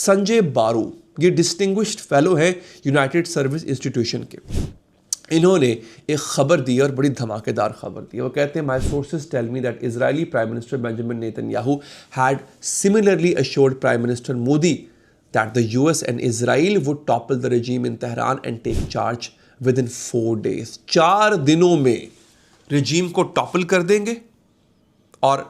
संजय बारू, ये distinguished fellow हैं यूनाइटेड सर्विस इंस्टीट्यूशन के। इन्होंने एक खबर दी और बड़ी धमाकेदार खबर दी। वो कहते हैं my sources tell me that Israeli prime minister Benjamin Netanyahu had similarly assured prime minister Modi that the US and Israel would topple the regime in Tehran and take charge within 4 days। 4 दिनों में regime को topple कर देंगे और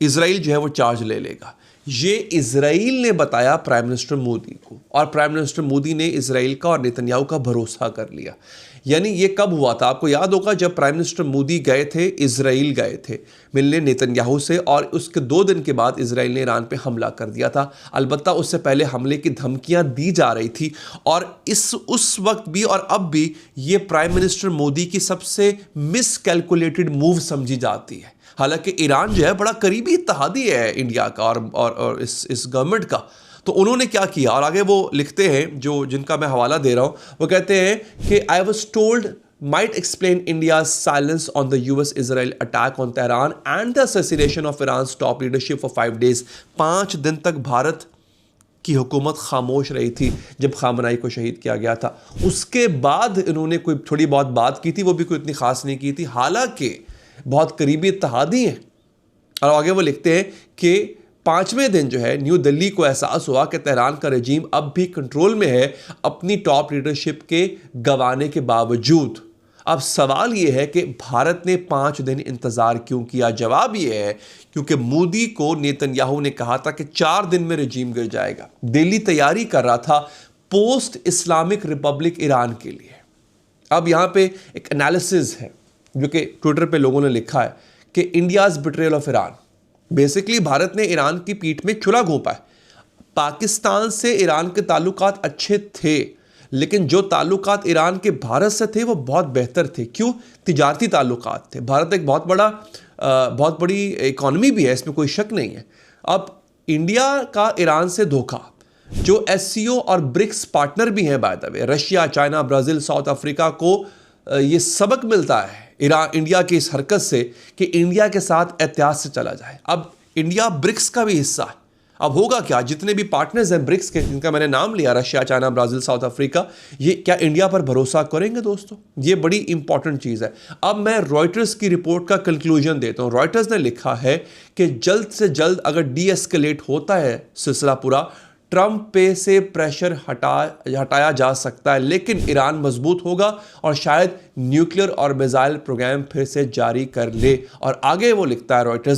Israel जो है वो charge ले लेगा। ये इजराइल ने बताया प्राइम मिनिस्टर मोदी को, और प्राइम मिनिस्टर मोदी ने इजराइल का और नेतन्याहू का भरोसा कर लिया। यानी ये कब हुआ था? आपको याद होगा जब प्राइम मिनिस्टर मोदी गए थे, इजराइल गए थे मिलने नेतन्याहू से, और उसके 2 दिन के बाद इजराइल ने ईरान पे हमला कर दिया था। अलबत्ता उससे पहले हमले की धमकियां दी जा रही थी, और उस वक्त भी और अब भी ये प्राइम मिनिस्टर मोदी की सबसे मिसकैलकुलेटेड मूव समझी जाती है। हालांकि ईरान जो है बड़ा करीबी इत्तेहादी है इंडिया का और इस गवर्नमेंट का। तो उन्होंने क्या किया, और आगे वो लिखते हैं, जिनका मैं हवाला दे रहा हूं, वो कहते हैं कि I was told might explain India's silence on the US-Israel attack on Tehran and the assassination of Iran's top leadership for 5 days। 5 दिन तक भारत की हुकूमत खामोश रही थी जब खामनाई को शहीद किया गया था। उसके बाद इन्होंने कोई थोड़ी बहुत बात की थी, वो भी कोई इतनी खास नहीं की थी, हालांकि बहुत करीबी इत्तेहादी हैं। और आगे वो लिखते हैं कि 5वें दिन जो है न्यू दिल्ली को एहसास हुआ कि तेहरान का रजीम अब भी कंट्रोल में है अपनी टॉप लीडरशिप के गंवाने के बावजूद। अब सवाल यह है कि भारत ने 5 दिन इंतजार क्यों किया? जवाब यह है क्योंकि मोदी को नेतन्याहू ने कहा था कि 4 दिन में रजीम गिर जाएगा। दिल्ली तैयारी कर रहा था पोस्ट इस्लामिक रिपब्लिक ईरान के लिए। अब यहां पे एक एनालिसिस है जो कि ट्विटर पे लोगों ने लिखा है कि India's betrayal of Iran. Basically Bharat ने ईरान की पीठ में छुरा घोंपा है। पाकिस्तान से ईरान के ताल्लुकात अच्छे थे, लेकिन जो ताल्लुकात ईरान के भारत से थे वो बहुत बेहतर थे। क्यों? तिजारती ताल्लुकात थे। भारत एक बहुत बड़ी इकॉनमी भी है, इसमें कोई शक नहीं है। अब इंडिया का ईरान से धोखा, जो एससीओ और ब्रिक्स पार्टनर भी हैं by the way, Russia, China, Brazil, south Africa को ये सबक मिलता है इंडिया की इस हरकत से कि इंडिया के साथ एहतियात से चला जाए। अब इंडिया ब्रिक्स का भी हिस्सा है। अब होगा क्या? जितने भी पार्टनर्स हैं ब्रिक्स के, जिनका मैंने नाम लिया, Russia, China, Brazil, south Africa, ये क्या इंडिया पर भरोसा करेंगे? दोस्तों, ये बड़ी इंपॉर्टेंट चीज़ है। अब मैं रॉयटर्स की रिपोर्ट का कंक्लूजन देता हूँ। रॉयटर्स ने लिखा है कि जल्द से जल्द अगर डी एस्केलेट होता है सिलसिला पूरा, ट्रंप पे से प्रेशर हटाया जा सकता है, लेकिन ईरान मजबूत होगा और शायद न्यूक्लियर और मिसाइल प्रोग्राम फिर से जारी कर ले। और आगे वो लिखता है रॉयटर्स,